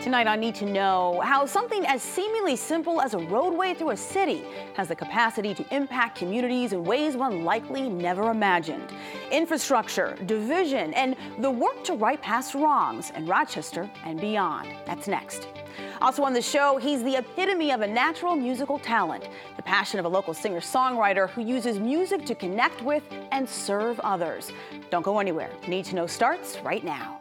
Tonight on Need to Know, how something as seemingly simple as a roadway through a city has the capacity to impact communities in ways one likely never imagined. Infrastructure, division, and the work to right past wrongs in Rochester and beyond. That's next. Also on the show, he's the epitome of a natural musical talent, the passion of a local singer-songwriter who uses music to connect with and serve others. Don't go anywhere. Need to Know starts right now.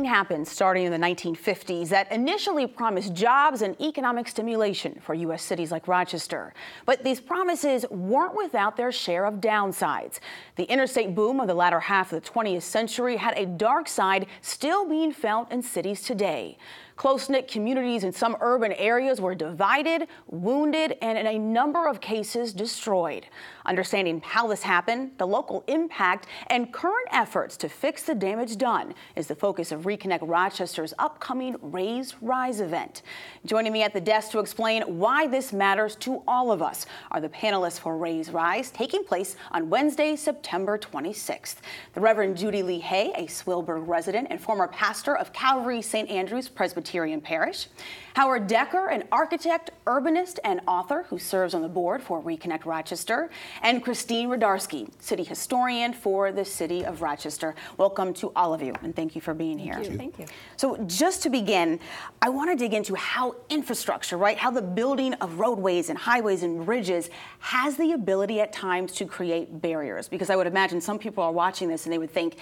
Happened starting in the 1950s that initially promised jobs and economic stimulation for U.S. cities like Rochester. But these promises weren't without their share of downsides. The interstate boom of the latter half of the 20th century had a dark side still being felt in cities today. Close-knit communities in some urban areas were divided, wounded, and in a number of cases destroyed. Understanding how this happened, the local impact, and current efforts to fix the damage done is the focus of Reconnect Rochester's upcoming Raise Rise event. Joining me at the desk to explain why this matters to all of us are the panelists for Raise Rise, taking place on Wednesday, September 26th. The Reverend Judy Lee Hay, a Swillburg resident and former pastor of Calvary St. Andrew's Presbyterian Parish. Howard Decker, an architect, urbanist, and author who serves on the board for Reconnect Rochester. And Christine Radarski, city historian for the city of Rochester. Welcome to all of you, and thank you for being here. Thank you. So just to begin, I want to dig into how infrastructure, right, how the building of roadways and highways and bridges has the ability at times to create barriers. Because I would imagine some people are watching this and they would think,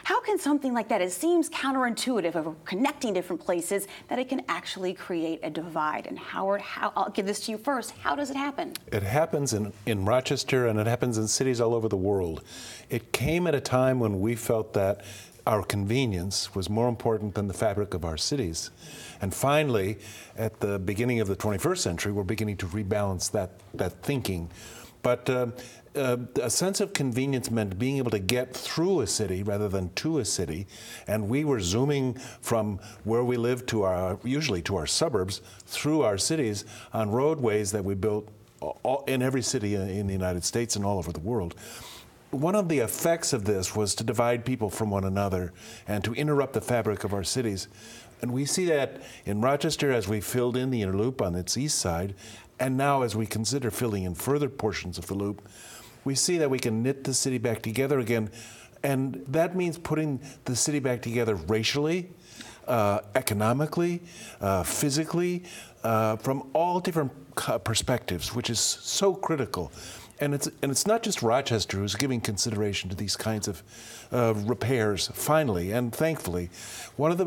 how can something like that, it seems counterintuitive of connecting different places, that it can actually create a divide? And Howard, I'll give this to you first. How does it happen? It happens in Rochester, and it happens in cities all over the world. It came at a time when we felt that our convenience was more important than the fabric of our cities. And finally, at the beginning of the 21st century, we're beginning to rebalance that thinking. But a sense of convenience meant being able to get through a city rather than to a city, and we were zooming from where we lived to usually to our suburbs through our cities on roadways that we built in every city in the United States and all over the world. One of the effects of this was to divide people from one another and to interrupt the fabric of our cities. And we see that in Rochester as we filled in the inner loop on its east side, and now as we consider filling in further portions of the loop, we see that we can knit the city back together again. And that means putting the city back together racially, economically, physically, from all different perspectives, which is so critical. And it's not just Rochester who's giving consideration to these kinds of repairs, finally and thankfully. One of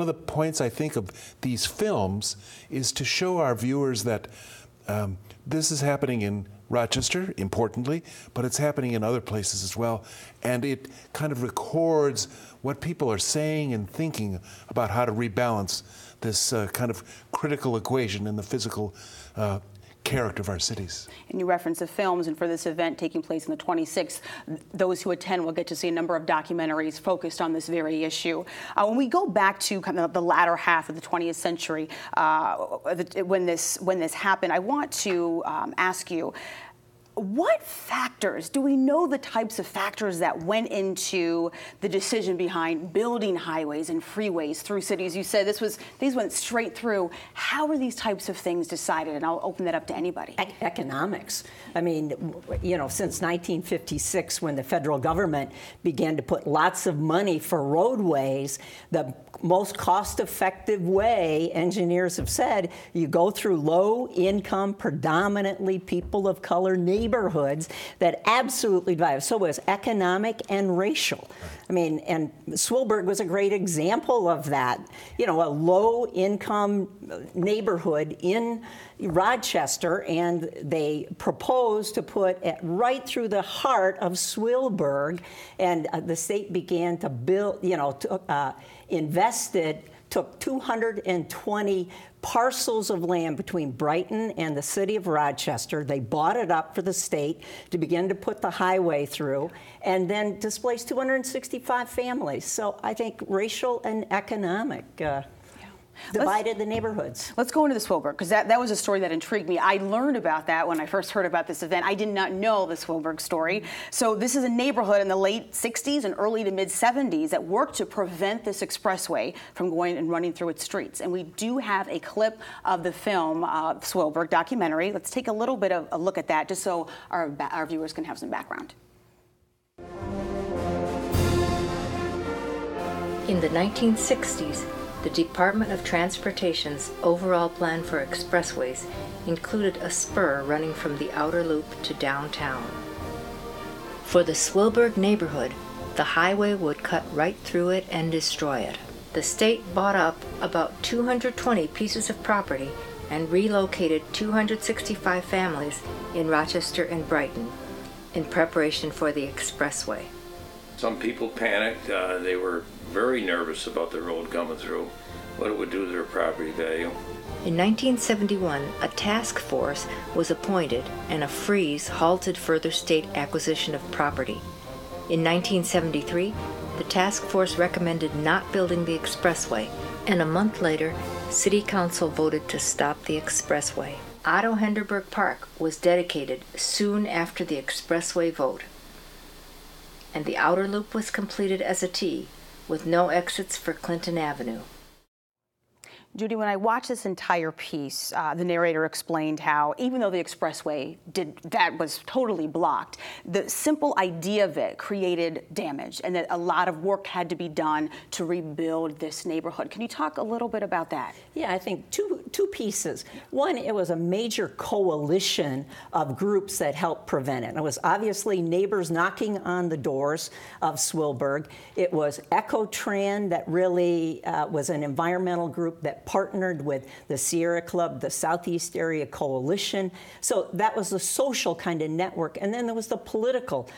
the points I think of these films is to show our viewers that this is happening in Rochester, importantly, but it's happening in other places as well. And it kind of records what people are saying and thinking about how to rebalance this kind of critical equation in the physical character of our cities. And you reference the films, and for this event taking place on the 26th, those who attend will get to see a number of documentaries focused on this very issue. When we go back to kind of the latter half of the 20th century, when this happened, I want to ask you, what factors, do we know the types of factors that went into the decision behind building highways and freeways through cities? You said these went straight through. How were these types of things decided? And I'll open that up to anybody. Economics. I mean, since 1956, when the federal government began to put lots of money for roadways, the most cost-effective way, engineers have said, you go through low-income, predominantly people of color neighborhoods that absolutely drive. So it was economic and racial. I mean, and Swillburg was a great example of that. You know, a low-income neighborhood in Rochester, and they proposed to put it right through the heart of Swillburg, and the state began to build, invested, took 220 parcels of land between Brighton and the city of Rochester. They bought it up for the state to begin to put the highway through, and then displaced 265 families. So I think racial and economic divided the neighborhoods. Let's go into the Swillburg, because that was a story that intrigued me. I learned about that when I first heard about this event. I did not know the Swillburg story. So this is a neighborhood in the late 60s and early to mid 70s that worked to prevent this expressway from going and running through its streets. And we do have a clip of the film, Swillburg documentary. Let's take a little bit of a look at that, just so our viewers can have some background. In the 1960s, the Department of Transportation's overall plan for expressways included a spur running from the outer loop to downtown. For the Swillburg neighborhood, the highway would cut right through it and destroy it. The state bought up about 220 pieces of property and relocated 265 families in Rochester and Brighton in preparation for the expressway. Some people panicked. They were very nervous about the road coming through, what it would do to their property value. In 1971, a task force was appointed and a freeze halted further state acquisition of property. In 1973, the task force recommended not building the expressway, and a month later, City Council voted to stop the expressway. Otto Henderberg Park was dedicated soon after the expressway vote, and the outer loop was completed as a T, with no exits for Clinton Avenue. Judy, when I watched this entire piece, the narrator explained how even though the expressway was totally blocked, the simple idea of it created damage, and that a lot of work had to be done to rebuild this neighborhood. Can you talk a little bit about that? Yeah, I think two pieces. One, it was a major coalition of groups that helped prevent it. It was obviously neighbors knocking on the doors of Swillburg. It was Ecotran that really was an environmental group that partnered with the Sierra Club, the Southeast Area Coalition. So that was the social kind of network. And then there was the political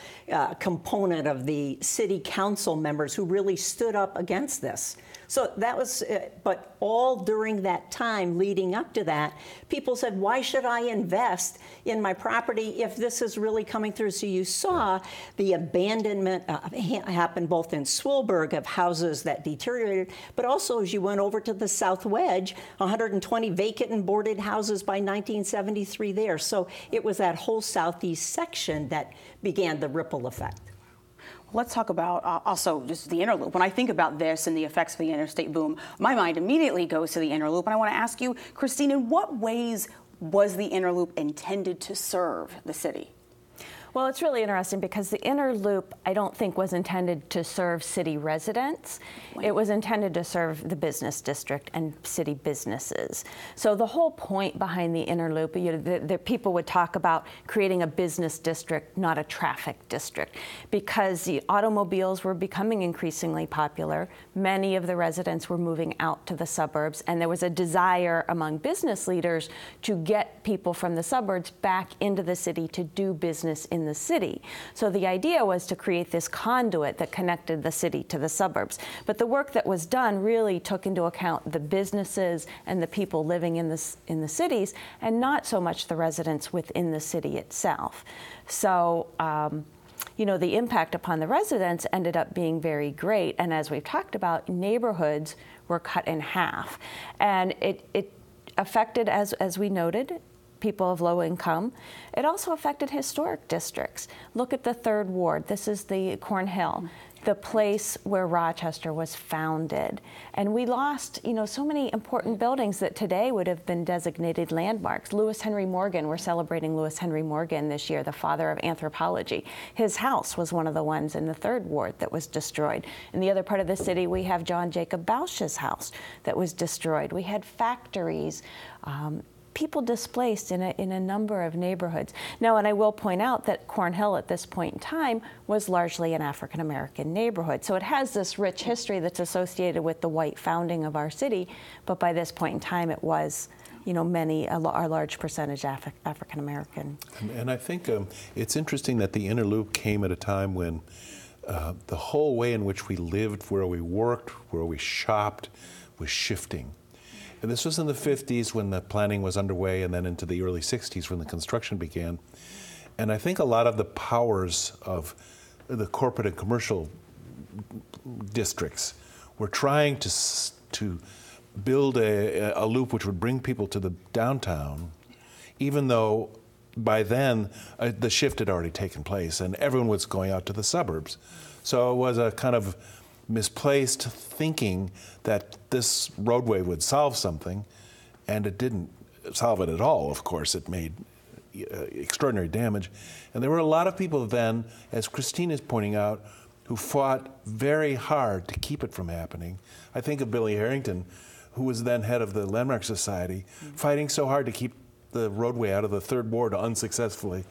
component of the city council members who really stood up against this. So that was, but all during that time leading up to that, people said, why should I invest in my property if this is really coming through? So you saw the abandonment happen both in Swillburg of houses that deteriorated, but also as you went over to the South Wedge, 120 vacant and boarded houses by 1973 there. So it was that whole southeast section that began the ripple effect. Let's talk about also just the inner loop. When I think about this and the effects of the interstate boom, my mind immediately goes to the inner loop. And I want to ask you, Christine, in what ways was the inner loop intended to serve the city? Well, it's really interesting because the inner loop, I don't think, was intended to serve city residents. It was intended to serve the business district and city businesses. So the whole point behind the inner loop, the people would talk about creating a business district, not a traffic district, because the automobiles were becoming increasingly popular. Many of the residents were moving out to the suburbs, and there was a desire among business leaders to get people from the suburbs back into the city to do business in the city. So the idea was to create this conduit that connected the city to the suburbs. But the work that was done really took into account the businesses and the people living in the cities, and not so much the residents within the city itself. So the impact upon the residents ended up being very great. And as we've talked about, neighborhoods were cut in half. And it affected, as we noted, people of low income. It also affected historic districts. Look at the 3rd Ward. This is the Cornhill. the place where Rochester was founded. And we lost, so many important buildings that today would have been designated landmarks. Lewis Henry Morgan, we're celebrating Lewis Henry Morgan this year, the father of anthropology. His house was one of the ones in the 3rd Ward that was destroyed. In the other part of the city, we have John Jacob Bausch's house that was destroyed. We had factories, people displaced in a number of neighborhoods. Now, and I will point out that Cornhill at this point in time was largely an African-American neighborhood. So it has this rich history that's associated with the white founding of our city, but by this point in time it was, a large percentage African-American. And I think it's interesting that the Inner Loop came at a time when the whole way in which we lived, where we worked, where we shopped, was shifting. And this was in the 50s when the planning was underway, and then into the early 60s when the construction began. And I think a lot of the powers of the corporate and commercial districts were trying to build a loop which would bring people to the downtown, even though by then the shift had already taken place and everyone was going out to the suburbs. So it was a kind of misplaced thinking that this roadway would solve something, and it didn't solve it at all. Of course, it made extraordinary damage. And there were a lot of people then, as Christine is pointing out, who fought very hard to keep it from happening. I think of Billy Harrington, who was then head of the Landmark Society, fighting so hard to keep the roadway out of the 3rd Ward unsuccessfully.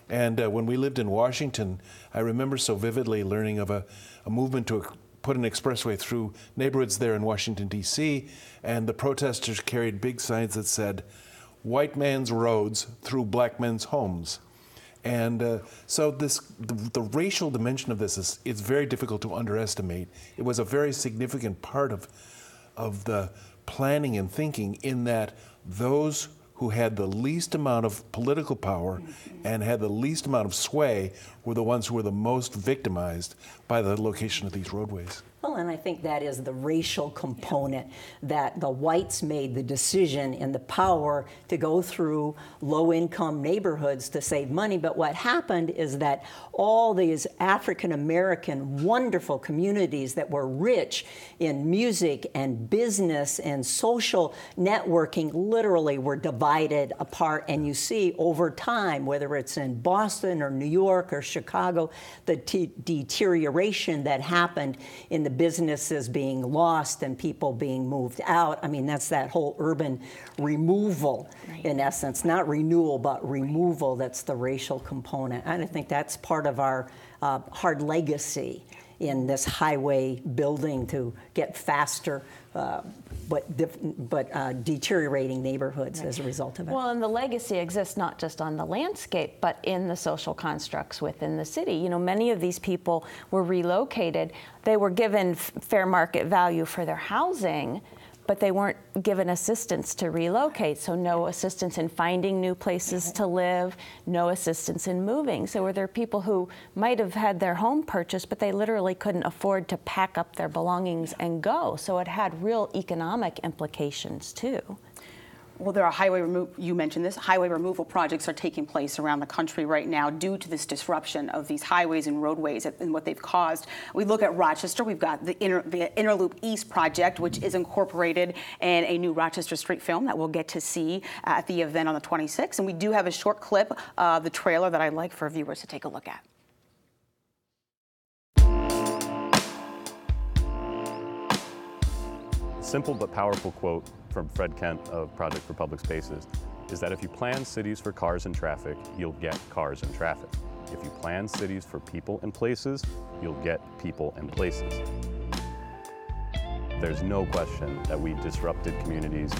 And when we lived in Washington, I remember so vividly learning of a movement to put an expressway through neighborhoods there in Washington, D.C., and the protesters carried big signs that said, "White man's roads through black men's homes." And so the racial dimension of this is very difficult to underestimate. It was a very significant part of the planning and thinking, in that those who had the least amount of political power and had the least amount of sway were the ones who were the most victimized by the location of these roadways. Well, and I think that is the racial component, that the whites made the decision and the power to go through low-income neighborhoods to save money. But what happened is that all these African-American wonderful communities that were rich in music and business and social networking literally were divided apart. And you see over time, whether it's in Boston or New York or Chicago, the deterioration that happened in the businesses being lost and people being moved out. I mean, that's that whole urban removal, in essence, not renewal, but removal. That's the racial component. And I think that's part of our hard legacy in this highway building to get faster, but deteriorating neighborhoods as a result of it. Well, and the legacy exists not just on the landscape, but in the social constructs within the city. Many of these people were relocated. They were given fair market value for their housing, but they weren't given assistance to relocate. So no assistance in finding new places to live, no assistance in moving. So were there people who might have had their home purchased, but they literally couldn't afford to pack up their belongings and go. So it had real economic implications too. Well, there are you mentioned this, highway removal projects are taking place around the country right now due to this disruption of these highways and roadways and what they've caused. We look at Rochester, we've got the Inner Loop East project, which is incorporated in a new Rochester Street film that we'll get to see at the event on the 26th. And we do have a short clip of the trailer that I'd like for viewers to take a look at. Simple but powerful quote from Fred Kent of Project for Public Spaces is that if you plan cities for cars and traffic, you'll get cars and traffic. If you plan cities for people and places, you'll get people and places. There's no question that we disrupted communities,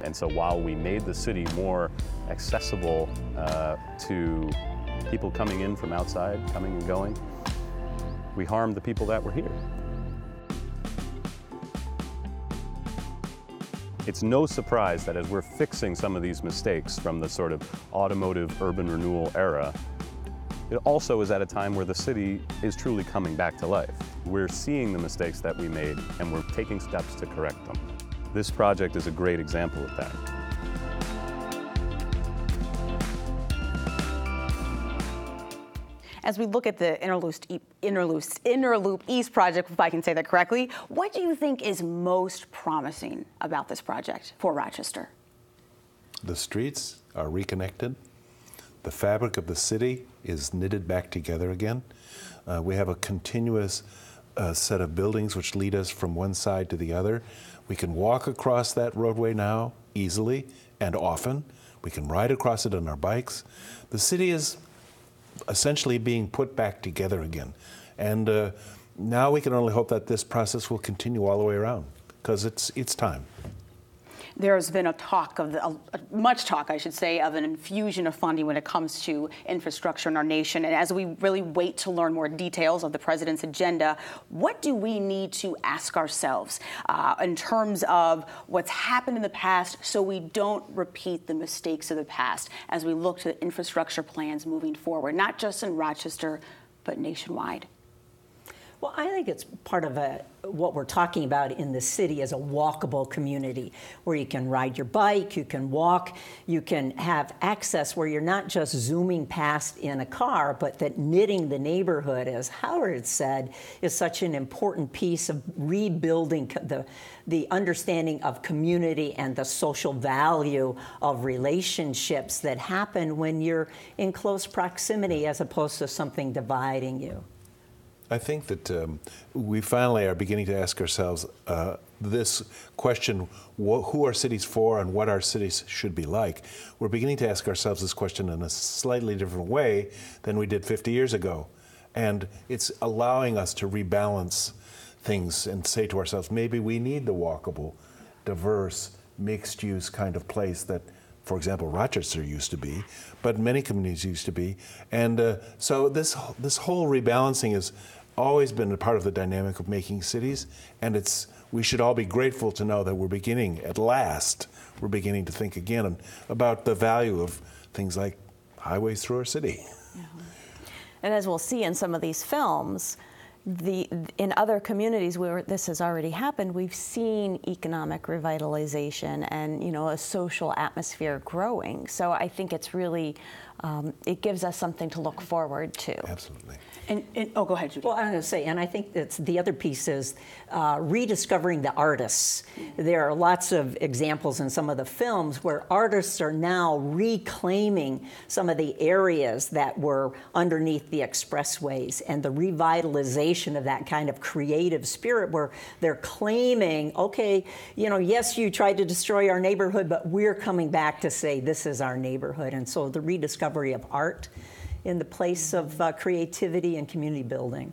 and so while we made the city more accessible to people coming in from outside, coming and going, we harmed the people that were here. It's no surprise that as we're fixing some of these mistakes from the sort of automotive urban renewal era, it also is at a time where the city is truly coming back to life. We're seeing the mistakes that we made and we're taking steps to correct them. This project is a great example of that. As we look at the Inner Loop East project, if I can say that correctly, what do you think is most promising about this project for Rochester? The streets are reconnected. The fabric of the city is knitted back together again. We have a continuous set of buildings which lead us from one side to the other. We can walk across that roadway now easily and often. We can ride across it on our bikes. The city is essentially being put back together again. And now we can only hope that this process will continue all the way around, because it's time. There's been much talk, I should say, of an infusion of funding when it comes to infrastructure in our nation. And as we really wait to learn more details of the president's agenda, what do we need to ask ourselves in terms of what's happened in the past so we don't repeat the mistakes of the past as we look to the infrastructure plans moving forward, not just in Rochester, but nationwide? Well, I think it's part of what we're talking about in the city as a walkable community where you can ride your bike, you can walk, you can have access where you're not just zooming past in a car, but that knitting the neighborhood, as Howard said, is such an important piece of rebuilding the understanding of community and the social value of relationships that happen when you're in close proximity as opposed to something dividing you. I think that we finally are beginning to ask ourselves this question, who are cities for and what our cities should be like. We're beginning to ask ourselves this question in a slightly different way than we did 50 years ago. And it's allowing us to rebalance things and say to ourselves, maybe we need the walkable, diverse, mixed-use kind of place that, for example, Rochester used to be, but many communities used to be. And so this whole rebalancing has always been a part of the dynamic of making cities, and we should all be grateful to know that we're beginning to think again about the value of things like highways through our city. Yeah. And as we'll see in some of these films, in other communities where this has already happened, we've seen economic revitalization and a social atmosphere growing. So I think it's really it gives us something to look forward to. Absolutely. Oh, go ahead, Judy. Well, I'm going to say, and I think that's the other piece is rediscovering the artists. There are lots of examples in some of the films where artists are now reclaiming some of the areas that were underneath the expressways and the revitalization of that kind of creative spirit where they're claiming, okay, yes, you tried to destroy our neighborhood, but we're coming back to say this is our neighborhood. And so the rediscovery of art in the place of creativity and community building.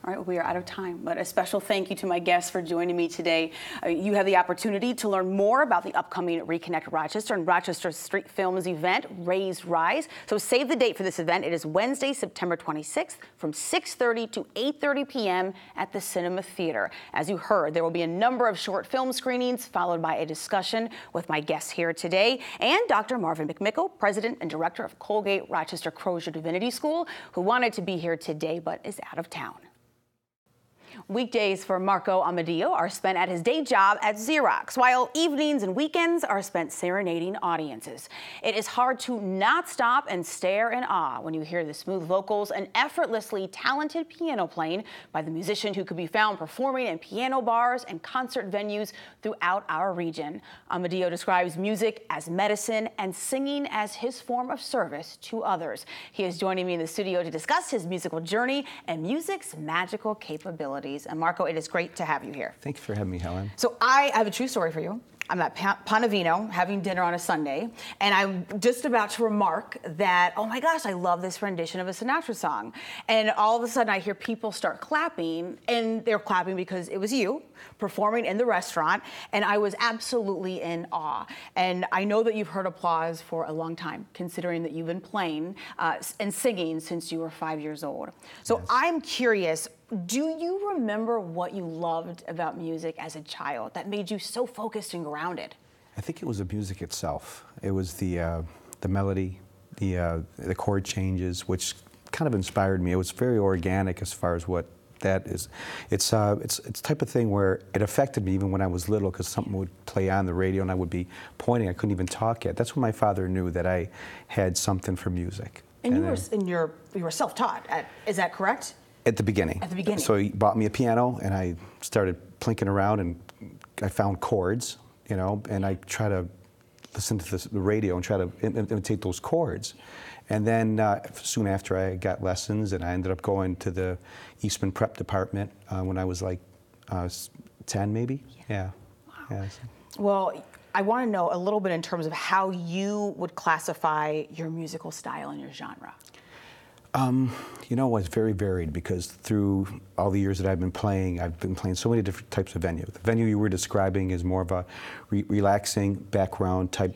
All right, well, we are out of time, but a special thank you to my guests for joining me today. You have the opportunity to learn more about the upcoming Reconnect Rochester and Rochester Street Films event, Raise Rise. So save the date for this event. It is Wednesday, September 26th from 6:30 to 8:30 p.m. at the Cinema Theater. As you heard, there will be a number of short film screenings followed by a discussion with my guests here today and Dr. Marvin McMickle, President and Director of Colgate Rochester Crozier Divinity School, who wanted to be here today but is out of town. Weekdays for Marco Amadio are spent at his day job at Xerox, while evenings and weekends are spent serenading audiences. It is hard to not stop and stare in awe when you hear the smooth vocals and effortlessly talented piano playing by the musician who could be found performing in piano bars and concert venues throughout our region. Amadio describes music as medicine and singing as his form of service to others. He is joining me in the studio to discuss his musical journey and music's magical capabilities. And Marco, it is great to have you here. Thank you for having me, Helen. So I have a true story for you. I'm at Panavino having dinner on a Sunday, and I'm just about to remark that, oh my gosh, I love this rendition of a Sinatra song. And all of a sudden I hear people start clapping, and they're clapping because it was you performing in the restaurant, and I was absolutely in awe. And I know that you've heard applause for a long time, considering that you've been playing and singing since you were 5 years old. So yes. I'm curious, do you remember what you loved about music as a child that made you so focused and grounded? I think it was the music itself. It was the melody, the chord changes, which kind of inspired me. It was very organic as far as what that is. It's type of thing where it affected me even when I was little, because something would play on the radio and I would be pointing. I couldn't even talk yet. That's when my father knew that I had something for music. And you were self-taught. Is that correct? At the beginning. At the beginning. So he bought me a piano, and I started plinking around, and I found chords, and I try to listen to the radio and try to imitate those chords. And then soon after, I got lessons, and I ended up going to the Eastman Prep Department when I was like 10, maybe. Yeah. Wow. Yeah. Well, I want to know a little bit in terms of how you would classify your musical style and your genre. It's very varied because through all the years that I've been playing so many different types of venue. The venue you were describing is more of a relaxing background type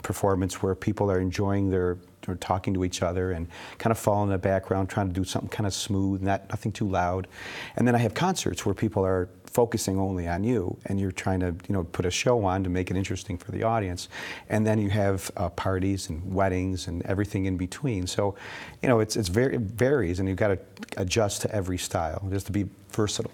performance where people are enjoying or talking to each other and kind of fall in the background, trying to do something kind of smooth, nothing too loud. And then I have concerts where people are focusing only on you, and you're trying to put a show on to make it interesting for the audience. And then you have parties and weddings and everything in between. So, it varies, and you've got to adjust to every style just to be versatile.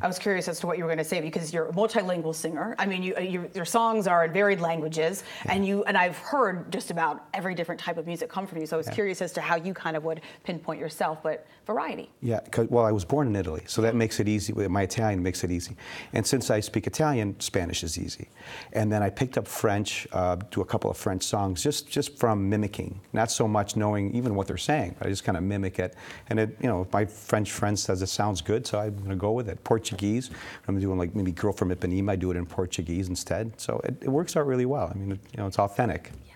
I was curious as to what you were going to say because you're a multilingual singer. I mean, your songs are in varied languages, and I've heard just about every different type of music come from you. So I was curious as to how you kind of would pinpoint yourself, but variety. Yeah, I was born in Italy, so that makes it easy. My Italian makes it easy, and since I speak Italian, Spanish is easy. And then I picked up French, do a couple of French songs just from mimicking, not so much knowing even what they're saying, but I just kind of mimic it. And if my French friend says it sounds good, so I'm going to go with it. Portuguese, I'm doing like maybe Girl from Ipanema, I do it in Portuguese instead. So it works out really well. I mean, it's authentic. Yeah.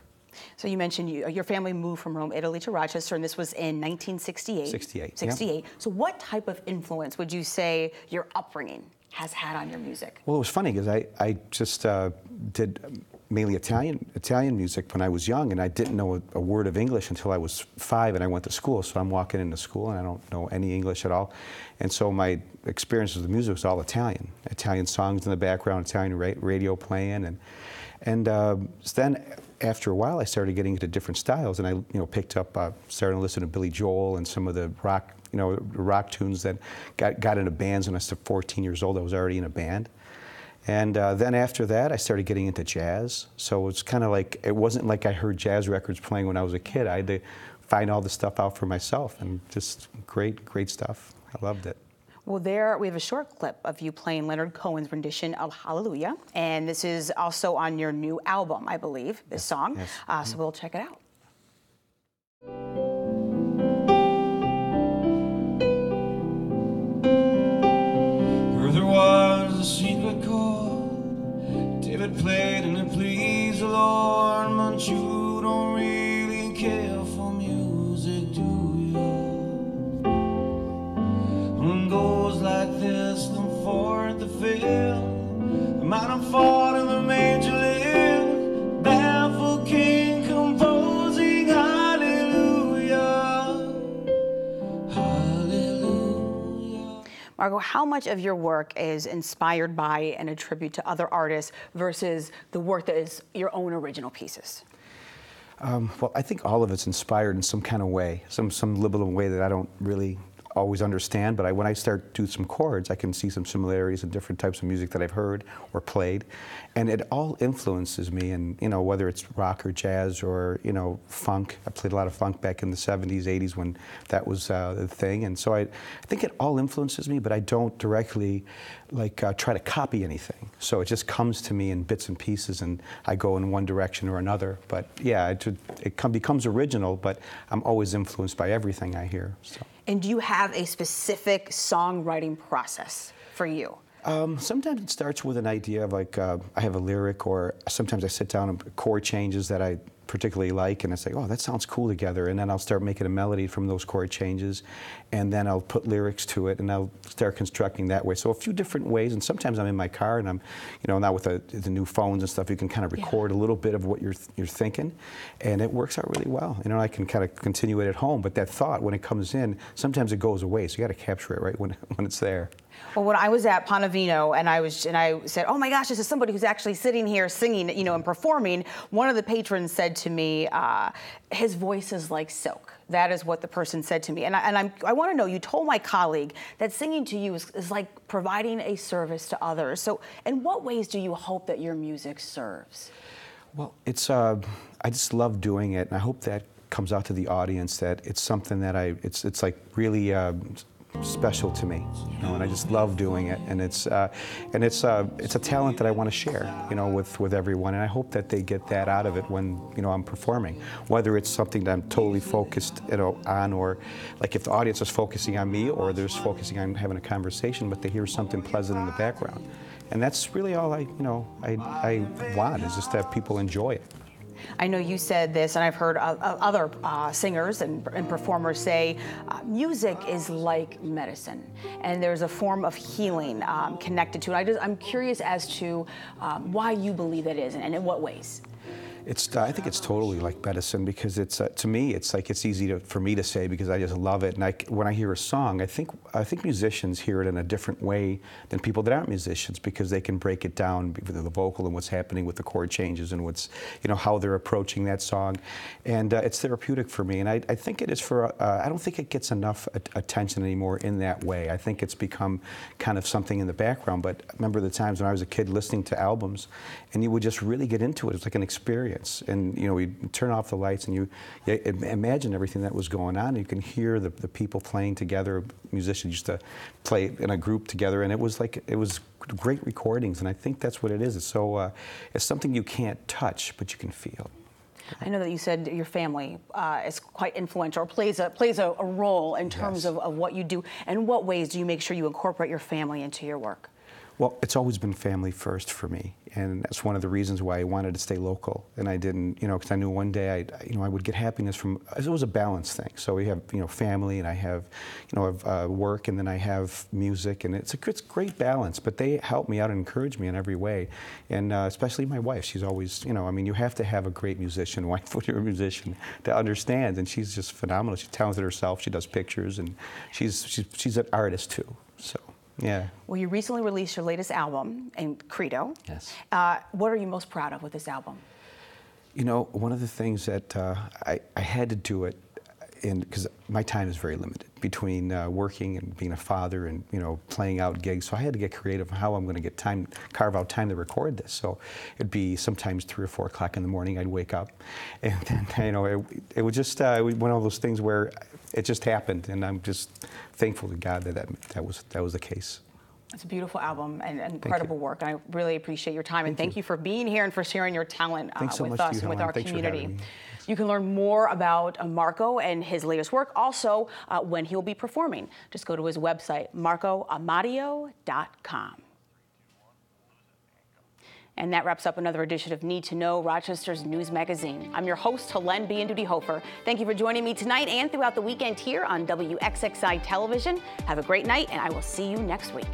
So you mentioned your family moved from Rome, Italy to Rochester, and this was in 1968. 68. Yep. So what type of influence would you say your upbringing has had on your music? Well, it was funny because I just did mainly Italian music when I was young, and I didn't know a word of English until I was 5, and I went to school. So I'm walking into school, and I don't know any English at all. And so my experience with the music was all Italian songs in the background, Italian radio playing, and then after a while I started getting into different styles, and I picked up starting to listen to Billy Joel and some of the rock tunes that got into bands when I was 14 years old. I was already in a band. And then after that, I started getting into jazz. So it's kind of like, it wasn't like I heard jazz records playing when I was a kid. I had to find all the stuff out for myself, and just great stuff. I loved it. Well, we have a short clip of you playing Leonard Cohen's rendition of Hallelujah. And this is also on your new album, I believe, this song. Yes. So we'll check it out. There was a secret chord David played, and it pleased the Lord, but you don't really care for music, do you? And it goes like this: the fourth, the fifth, the minor fourth, and the major lift, baffled king composing hallelujah, hallelujah. Margot, how much of your work is inspired by and a tribute to other artists versus the work that is your own original pieces? Well, I think all of it's inspired in some kind of way, some liberal way that I don't really always understand, but when I start to do some chords, I can see some similarities in different types of music that I've heard or played, and it all influences me. And whether it's rock or jazz or funk. I played a lot of funk back in the 70s, 80s when that was the thing, and so I think it all influences me, but I don't directly try to copy anything. So it just comes to me in bits and pieces, and I go in one direction or another. But yeah, it becomes original, but I'm always influenced by everything I hear. So. And do you have a specific songwriting process for you? Sometimes it starts with an idea of I have a lyric, or sometimes I sit down and chord changes that I particularly like, and I say, oh, that sounds cool together, and then I'll start making a melody from those chord changes, and then I'll put lyrics to it, and I'll start constructing that way. So a few different ways, and sometimes I'm in my car, and I'm, now with the new phones and stuff, you can kind of record a little bit of what you're thinking, and it works out really well. I can kind of continue it at home, but that thought, when it comes in, sometimes it goes away, so you got to capture it right when it's there. Well, when I was at Panavino and I said, oh my gosh, this is somebody who's actually sitting here singing, and performing, one of the patrons said to me, his voice is like silk. That is what the person said to me. And I want to know, you told my colleague that singing to you is like providing a service to others. So in what ways do you hope that your music serves? Well, I just love doing it, and I hope that comes out to the audience, that it's something that it's like really special to me, you know, and I just love doing it, and it's a talent that I want to share, you know, with everyone, and I hope that they get that out of it when, you know, I'm performing, whether it's something that I'm totally focused, you know, on, or like if the audience is focusing on me, or they're just focusing on having a conversation, but they hear something pleasant in the background, and that's really all I want, is just to have people enjoy it. I know you said this, and I've heard other singers and performers say music is like medicine, and there's a form of healing connected to it. I'm curious as to why you believe that is, and in what ways. I think it's totally like medicine, because it's to me it's like it's easy for me to say, because I just love it, and when I hear a song, I think musicians hear it in a different way than people that aren't musicians, because they can break it down with the vocal and what's happening with the chord changes and what's, you know, how they're approaching that song, and it's therapeutic for me, and I think it is for I don't think it gets enough attention anymore in that way. I think it's become kind of something in the background, but I remember the times when I was a kid listening to albums, and you would just really get into it. It was like an experience. And you know, we turn off the lights and you imagine everything that was going on. You can hear the people playing together. Musicians used to play in a group together, and it was great recordings. And I think that's what it is. It's so it's something you can't touch, but you can feel. I know that you said your family is quite influential, or plays a role in terms of what you do. And in what ways do you make sure you incorporate your family into your work? Well, it's always been family first for me, and that's one of the reasons why I wanted to stay local. And I didn't, you know, because I knew one day I would get happiness from. It was a balance thing. So we have, you know, family, and I have, you know, work, and then I have music, and it's a great balance. But they help me out and encourage me in every way, and especially my wife. She's always, you know, I mean, you have to have a great musician, wife when you're a musician, to understand. And she's just phenomenal. She's talented herself. She does pictures, and she's an artist too. So. Yeah. Well, you recently released your latest album, Credo. Yes. What are you most proud of with this album? You know, one of the things that I had to do it, because my time is very limited between working and being a father and, you know, playing out gigs. So I had to get creative on how I'm going to carve out time to record this. So it'd be sometimes 3 or 4 o'clock in the morning. I'd wake up, and then, you know, it was just one of those things where it just happened, and I'm just thankful to God that was the case. It's a beautiful album and incredible work. And I really appreciate your time. And thank you for being here and for sharing your talent with us and with our community. You can learn more about Marco and his latest work, also when he'll be performing. Just go to his website, marcoamadio.com. And that wraps up another edition of Need to Know, Rochester's news magazine. I'm your host, Helene Bianduti-Hofer. Thank you for joining me tonight and throughout the weekend here on WXXI Television. Have a great night, and I will see you next week.